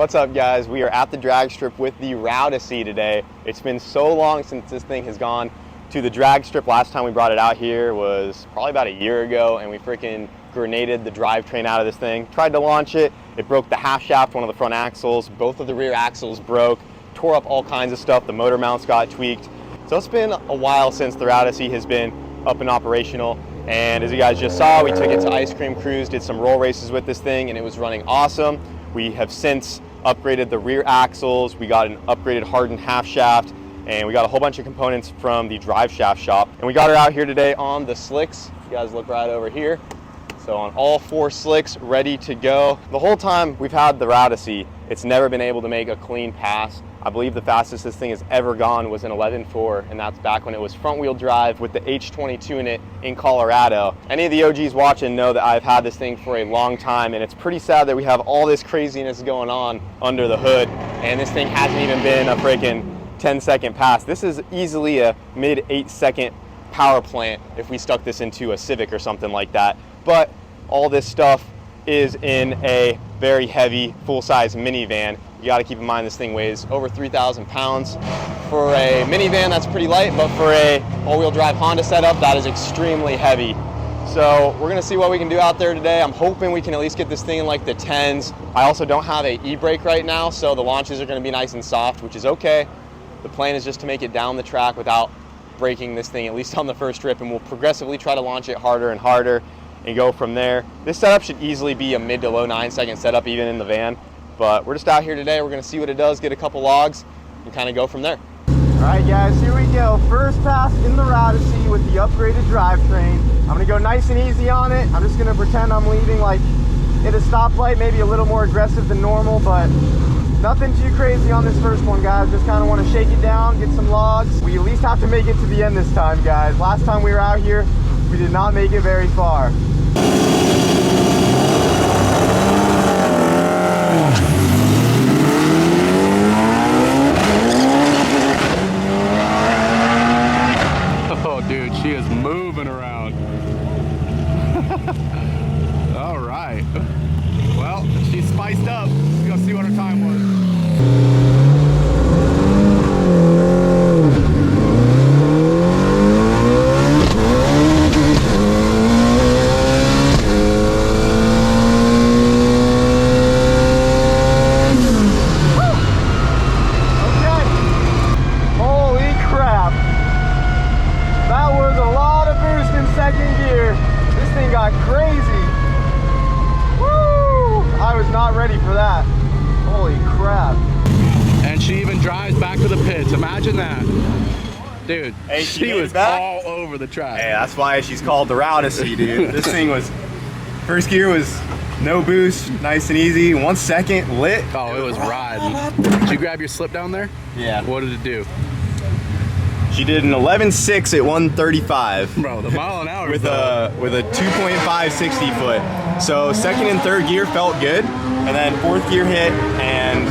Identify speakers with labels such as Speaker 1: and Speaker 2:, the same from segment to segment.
Speaker 1: What's up, guys? We are at the drag strip with the Odyssey today. It's been so long since this thing has gone to the drag strip. Last time we brought it out here was probably about a year ago, and we freaking grenaded the drivetrain out of this thing. Tried to launch it. It broke the half shaft, one of the front axles. Both of the rear axles broke. Tore up all kinds of stuff. The motor mounts got tweaked. So it's been a while since the Odyssey has been up and operational. And as you guys just saw, we took it to Ice Cream Cruise, did some roll races with this thing, and it was running awesome. We have since upgraded the rear axles. We got an upgraded hardened half shaft, and we got a whole bunch of components from the drive shaft shop. And we got her out here today on the slicks. You guys look right over here. So on all 4 slicks, ready to go. The whole time we've had the Odyssey, it's never been able to make a clean pass. I believe the fastest this thing has ever gone was an 11.4, and that's back when it was front wheel drive with the H22 in it in Colorado. Any of the OGs watching know that I've had this thing for a long time, and it's pretty sad that we have all this craziness going on under the hood, and this thing hasn't even been a freaking 10-second pass. This is easily a mid 8-second power plant if we stuck this into a Civic or something like that. But all this stuff is in a very heavy full-size minivan. You got to keep in mind this thing weighs over 3,000 pounds. For a minivan, that's pretty light, but for a all-wheel drive Honda setup, that is extremely heavy. So we're gonna see what we can do out there today. I'm hoping we can at least get this thing in like the 10s. I also don't have a e-brake right now, so the launches are gonna be nice and soft, which is okay. The plan is just to make it down the track without breaking this thing, at least on the first trip, and we'll progressively try to launch it harder and harder and go from there. This setup should easily be a mid to low 9-second setup even in the van. But we're just out here today. We're gonna see what it does, get a couple logs, and kind of go from there. All right, guys, here we go. First pass in the Odyssey with the upgraded drivetrain. I'm gonna go nice and easy on it. I'm just gonna pretend I'm leaving like at a stoplight, maybe a little more aggressive than normal, but nothing too crazy on this first one, guys. Just kind of want to shake it down, get some logs. We at least have to make it to the end this time, guys. Last time we were out here, we did not make it very far.
Speaker 2: Dude, she is moving around. All right. Well, she's spiced up. Let's go see what her time was.
Speaker 1: Not ready for that. Holy crap.
Speaker 2: And she even drives back to the pits. Imagine that. Dude,
Speaker 1: hey,
Speaker 2: she was all over the track.
Speaker 1: Hey, that's why she's called the Odyssey, dude. This thing was, first gear was no boost, nice and easy. 1 second, lit.
Speaker 2: Oh, it was riding. Did you grab your slip down there?
Speaker 1: Yeah.
Speaker 2: What did it do?
Speaker 1: She did an 11.6 at 135.
Speaker 2: Bro, the mile an hour
Speaker 1: with a 2.5 60 foot. So second and third gear felt good, and then fourth gear hit, and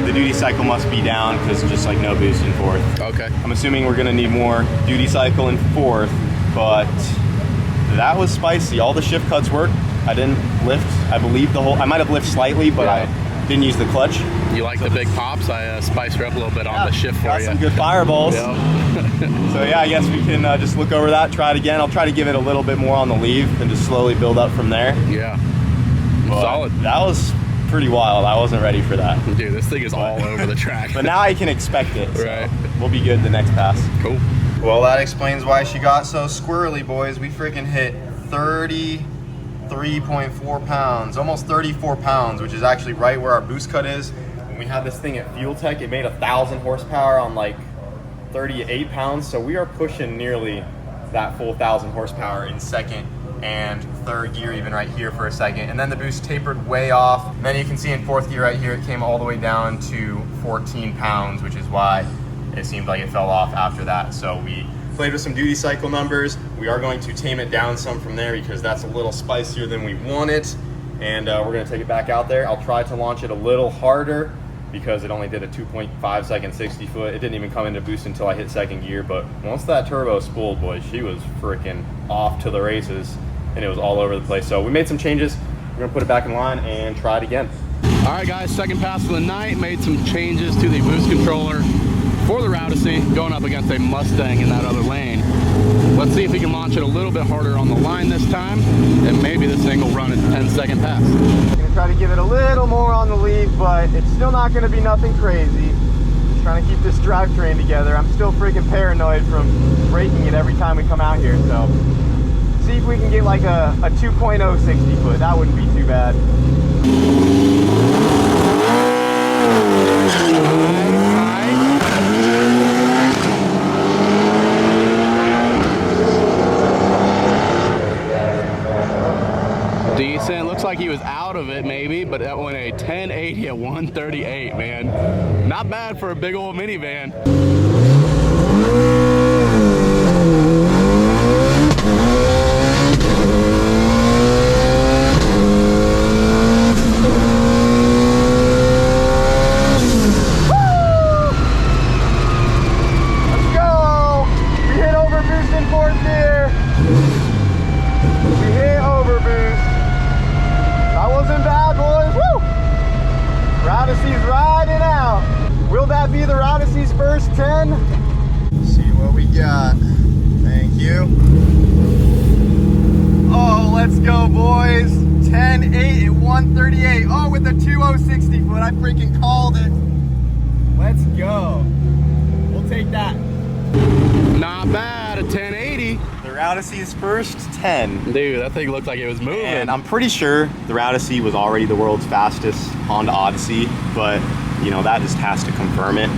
Speaker 1: the duty cycle must be down because just like no boost in fourth.
Speaker 2: Okay.
Speaker 1: I'm assuming we're gonna need more duty cycle in fourth, but that was spicy. All the shift cuts worked. I didn't lift, I believe the whole, I might have lifted slightly, but I didn't use the clutch.
Speaker 2: You like the big pops? I spiced her up a little bit on the shift for you.
Speaker 1: Some good fireballs.
Speaker 2: Yep.
Speaker 1: So yeah, I guess we can just look over that, try it again. I'll try to give it a little bit more on the leave and just slowly build up from there.
Speaker 2: Yeah.
Speaker 1: But
Speaker 2: solid.
Speaker 1: That was pretty wild. I wasn't ready for that.
Speaker 2: Dude, this thing is all over the track.
Speaker 1: But now I can expect it. So
Speaker 2: right.
Speaker 1: We'll be good the next pass.
Speaker 2: Cool.
Speaker 1: Well, that explains why she got so squirrely, boys. We freaking hit 33.4 pounds, almost 34 pounds, which is actually right where our boost cut is. When we had this thing at Fuel Tech, it made 1,000 horsepower on like 38 pounds. So we are pushing nearly that full 1,000 horsepower in second and third gear, even right here for a second. And then the boost tapered way off. And then you can see in fourth gear right here, it came all the way down to 14 pounds, which is why it seemed like it fell off after that. So we played with some duty cycle numbers. We are going to tame it down some from there because that's a little spicier than we want it. And we're gonna take it back out there. I'll try to launch it a little harder because it only did a 2.5 second 60 foot. It didn't even come into boost until I hit second gear. But once that turbo spooled, boys, she was freaking off to the races and it was all over the place. So we made some changes. We're gonna put it back in line and try it again.
Speaker 2: All All right, guys, second pass of the night. Made some changes to the boost controller for the Odyssey, going up against a Mustang in that other lane. Let's see if we can launch it a little bit harder on the line this time, and maybe this thing will run a 10-second pass.
Speaker 1: I'm gonna try to give it a little more on the lead, but it's still not gonna be nothing crazy. Just trying to keep this drivetrain together. I'm still freaking paranoid from breaking it every time we come out here, so see if we can get like a 2.0 60 foot. That wouldn't be too bad.
Speaker 2: Decent. Looks like he was out of it maybe, but that went a 1080 at 138, man. Not bad for a big old minivan.
Speaker 1: Odyssey's riding out. Will that be the Odyssey's first 10? Let's see what we got. Thank you. Oh, let's go, boys. 10.8 at 138. Oh, with the 2.060 foot. I freaking called it. Let's go. We'll take that.
Speaker 2: Not bad, a 1080.
Speaker 1: The Odyssey's first 10.
Speaker 2: Dude, that thing looked like it was moving.
Speaker 1: And I'm pretty sure the Odyssey was already the world's fastest Honda Odyssey, but you know, that just has to confirm it.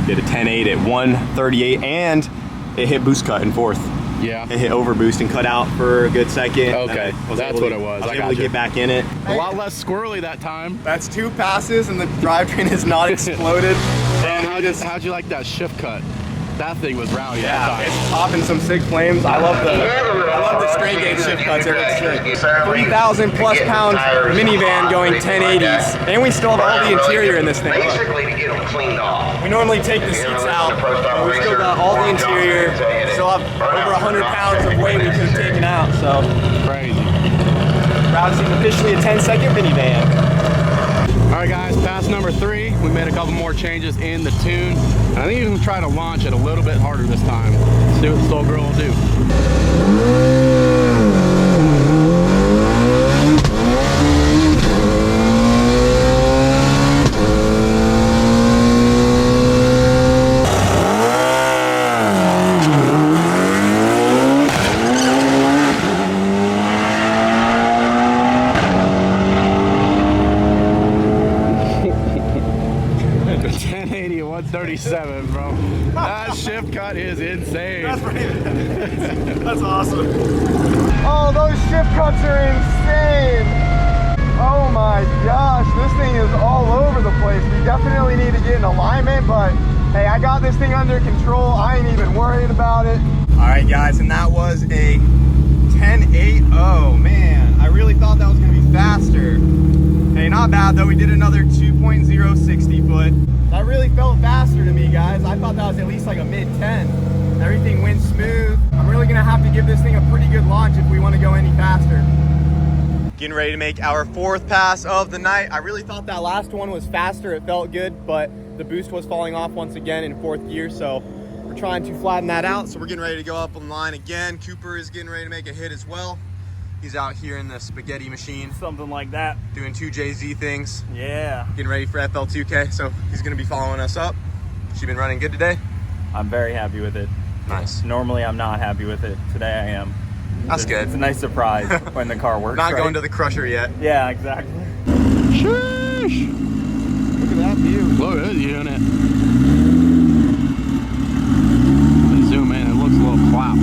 Speaker 1: Did a 10.8 at 138, and it hit boost cut in fourth.
Speaker 2: Yeah.
Speaker 1: It hit over boost and cut out for a good second.
Speaker 2: Okay, that's what it was.
Speaker 1: I was able to get back in it.
Speaker 2: A lot less squirrely that time.
Speaker 1: That's 2 passes and the drivetrain has not exploded.
Speaker 2: And how'd you like that shift cut? That thing was rowdy.
Speaker 1: Yeah, it's popping some sick flames. I love the straight gauge shift cuts. It looks sick. 3,000 plus pound minivan going 1080s, and we still have all the interior in this thing.
Speaker 3: Basically to get them cleaned off.
Speaker 1: We normally take the seats out, but we still got all the interior. Still have over 100 pounds of weight we could have taken out. So
Speaker 2: crazy.
Speaker 1: Odyssey's officially a 10-second minivan.
Speaker 2: All right, guys, pass number 3. We made a couple more changes in the tune. I think you can try to launch it a little bit harder this time. See what this little girl will do. Bro. That shift cut is insane.
Speaker 1: That's awesome. Oh, those shift cuts are insane. Oh my gosh, this thing is all over the place. We definitely need to get in alignment, but hey, I got this thing under control. I ain't even worried about it. All right, guys, and that was a 10.8. Oh man, I really thought that was gonna be faster. Hey, not bad though. We did another 2.0 60 foot. That really felt faster to me, guys. I thought that was at least like a mid-10. Everything went smooth. I'm really gonna have to give this thing a pretty good launch if we want to go any faster. Getting ready to make our 4th pass of the night. I really thought that last one was faster. It felt good, but the boost was falling off once again in 4th gear, so we're trying to flatten that out. So we're getting ready to go up on line again. Cooper is getting ready to make a hit as well. He's out here in the spaghetti machine.
Speaker 4: Something like that.
Speaker 1: Doing 2 JZ things.
Speaker 4: Yeah.
Speaker 1: Getting ready for FL2K, so he's gonna be following us up. She been running good today?
Speaker 4: I'm very happy with it.
Speaker 1: Nice.
Speaker 4: Normally I'm not happy with it. Today I am.
Speaker 1: That's good.
Speaker 4: It's a nice surprise when the car works.
Speaker 1: Not
Speaker 4: right.
Speaker 1: going to the crusher yet.
Speaker 4: Yeah, exactly.
Speaker 2: Sheesh.
Speaker 1: Look at that view.
Speaker 2: Look at this unit. Zoom in, it looks a little clapped.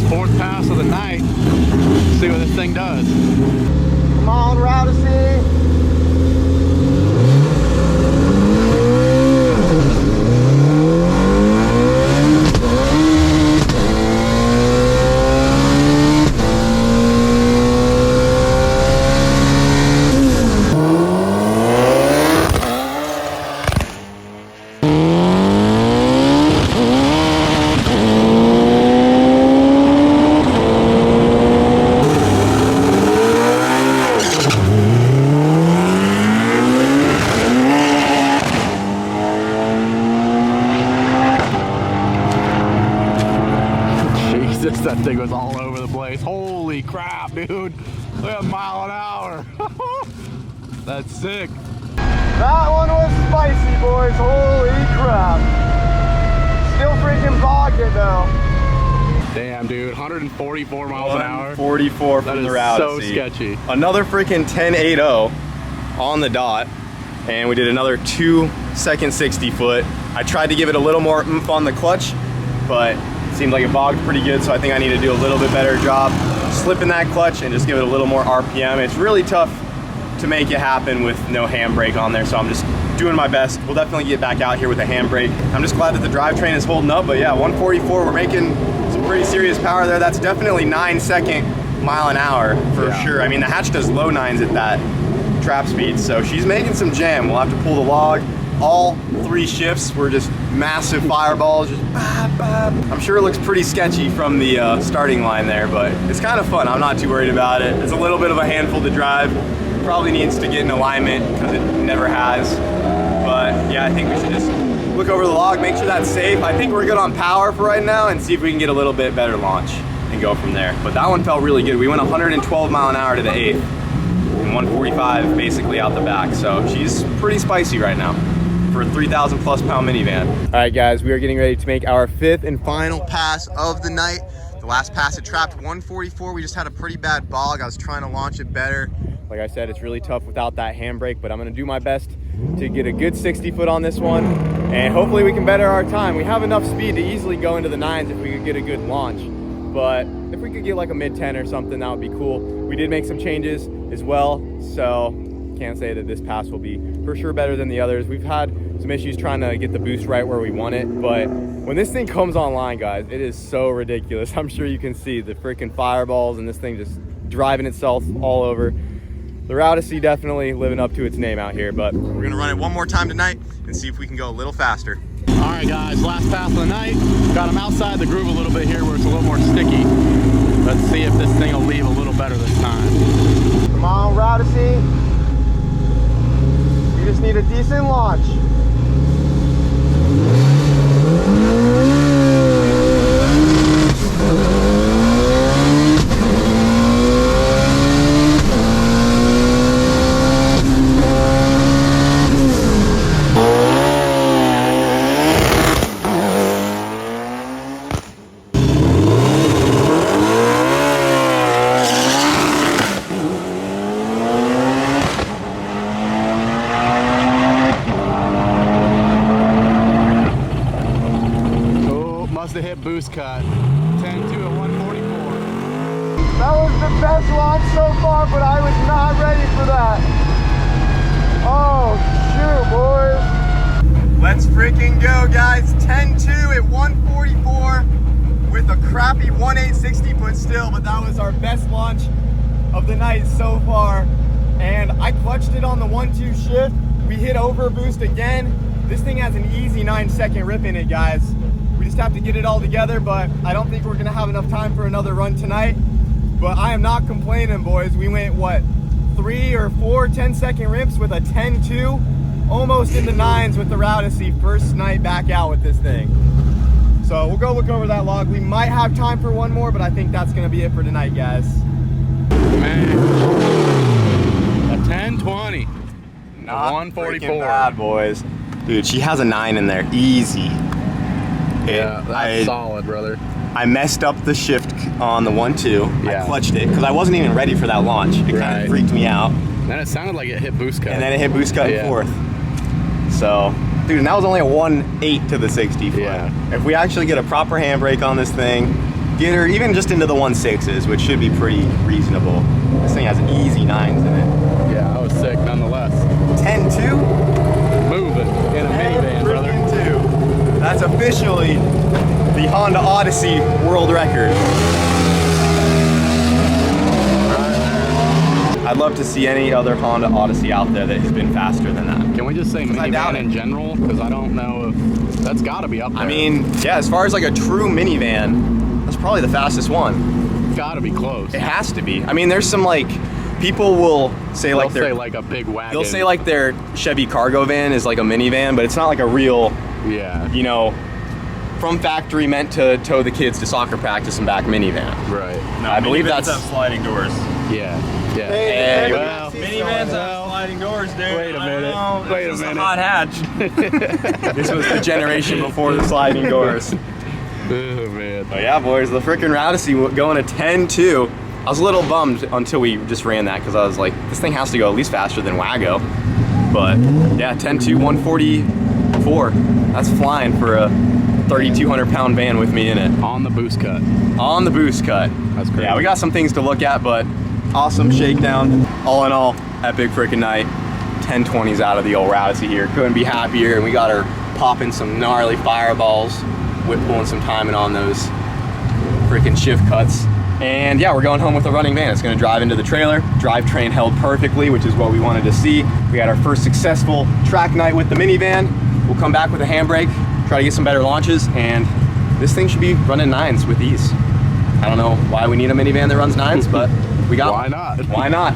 Speaker 2: Fourth pass of the night. That thing was all over the place. Holy crap, dude. Look at a mile an hour. That's sick.
Speaker 1: That one was spicy, boys. Holy crap. Still freaking bogged it though.
Speaker 2: Damn, dude. 144 miles an hour.
Speaker 1: 44 from the route.
Speaker 2: So sketchy.
Speaker 1: Another freaking 10.80 on the dot. And we did another 2-second 60 foot. I tried to give it a little more oomph on the clutch, but it seemed like it bogged pretty good, so I think I need to do a little bit better job slipping that clutch and just give it a little more RPM. It's really tough to make it happen with no handbrake on there, so I'm just doing my best. We'll definitely get back out here with a handbrake. I'm just glad that the drivetrain is holding up, but yeah, 144, we're making some pretty serious power there. That's definitely 9-second mile an hour for sure. I mean, the hatch does low 9s at that trap speed, so she's making some jam. We'll have to pull the log. All 3 shifts were just massive fireballs, just bop, bop. I'm sure it looks pretty sketchy from the starting line there, but it's kind of fun. I'm not too worried about it. It's a little bit of a handful to drive. Probably needs to get in alignment because it never has. But yeah, I think we should just look over the log, make sure that's safe. I think we're good on power for right now and see if we can get a little bit better launch and go from there. But that one felt really good. We went 112 mile an hour to the 8th and 145 basically out the back. So she's pretty spicy right now for a 3,000 plus pound minivan. All right guys, we are getting ready to make our 5th and final pass of the night. The last pass it trapped 144. We just had a pretty bad bog. I was trying to launch it better. Like I said, it's really tough without that handbrake, but I'm gonna do my best to get a good 60 foot on this one, and hopefully we can better our time. We have enough speed to easily go into the 9s if we could get a good launch, but if we could get like a mid 10 or something, that would be cool. We did make some changes as well, so can't say that this pass will be for sure better than the others. We've had some issues trying to get the boost right where we want it, but when this thing comes online, guys, it is so ridiculous. I'm sure you can see the freaking fireballs and this thing just driving itself all over. The Odyssey definitely living up to its name out here, but we're gonna run it one more time tonight and see if we can go a little faster.
Speaker 2: All right, guys, last pass of the night. Got him outside the groove a little bit here where it's a little more sticky. Let's see if this thing will leave a little better this time.
Speaker 1: Come on, Odyssey. You just need a decent launch.
Speaker 2: Hit boost cut 10-2 at 144.
Speaker 1: That was the best launch so far, but I was not ready for that. Oh shoot, boys. Let's freaking go, guys. 10-2 at 144 with a crappy 1.860 foot still, but that was our best launch of the night so far. And I clutched it on the 1-2 shift. We hit over boost again. This thing has an easy 9-second rip in it, guys. We just have to get it all together, but I don't think we're gonna have enough time for another run tonight. But I am not complaining, boys. We went, what, 3 or 4 10-second rips with a 10-2, almost in the 9s with the Odyssey first night back out with this thing. So we'll go look over that log. We might have time for one more, but I think that's gonna be it for tonight, guys.
Speaker 2: Man, a 10-20,
Speaker 1: Not
Speaker 2: 144.
Speaker 1: Bad, boys. Dude, she has a 9 in there, easy.
Speaker 2: Yeah, that's solid, brother.
Speaker 1: I messed up the shift on the 1-2.
Speaker 2: Yeah.
Speaker 1: I clutched it because I wasn't even ready for that launch. It kind of freaked me out.
Speaker 2: Then it sounded like it hit boost cut.
Speaker 1: And then it hit boost cut in 4th. So, dude, and that was only a 1.8 to the 60 foot.
Speaker 2: Yeah.
Speaker 1: If we actually get a proper handbrake on this thing, get her even just into the 1.6s, which should be pretty reasonable. This thing has easy 9s in it.
Speaker 2: Yeah, I was sick nonetheless.
Speaker 1: 10-2?
Speaker 2: Moving in a minivan, brother.
Speaker 1: 10-2. That's officially the Honda Odyssey world record. I'd love to see any other Honda Odyssey out there that has been faster than that.
Speaker 2: Can we just say minivan in general? Because I don't know if that's got to be up there.
Speaker 1: I mean, yeah, as far as like a true minivan, that's probably the fastest one.
Speaker 2: Got to be close.
Speaker 1: It has to be. I mean, there's some like, people will say
Speaker 2: They'll
Speaker 1: like
Speaker 2: say like a big wagon.
Speaker 1: They'll say like their Chevy cargo van is like a minivan, but it's not like a real,
Speaker 2: yeah,
Speaker 1: you know, from factory meant to tow the kids to soccer practice and back minivan.
Speaker 2: Right.
Speaker 4: No,
Speaker 1: I believe
Speaker 4: minivans
Speaker 1: that's-
Speaker 4: have sliding doors.
Speaker 2: Yeah. Yeah.
Speaker 1: Hey,
Speaker 2: well,
Speaker 4: Minivans have sliding doors, dude.
Speaker 2: Wait a
Speaker 4: I don't
Speaker 2: minute.
Speaker 4: know.
Speaker 2: Wait a
Speaker 4: It's
Speaker 2: minute.
Speaker 4: hot hatch.
Speaker 1: This was the generation before the sliding doors.
Speaker 2: Oh man.
Speaker 1: But yeah, boys, the freaking Odyssey going to 10.2. I was a little bummed until we just ran that because I was like, this thing has to go at least faster than Wago. But yeah, 10.2, 144. That's flying for a 3,200 pound van with me in it.
Speaker 2: On the boost cut.
Speaker 1: On the boost cut.
Speaker 2: That's great.
Speaker 1: Yeah, we got some things to look at, but awesome shakedown. All in all, epic freaking night. 1020s out of the old Odyssey here. Couldn't be happier, and we got her popping some gnarly fireballs, whip pulling some timing on those freaking shift cuts. And yeah, we're going home with a running van. It's gonna drive into the trailer. Drivetrain held perfectly, which is what we wanted to see. We had our first successful track night with the minivan. We'll come back with a handbrake, try to get some better launches, and this thing should be running 9s with ease. I don't know why we need a minivan that runs 9s, but we got
Speaker 2: Why not?
Speaker 1: Why not?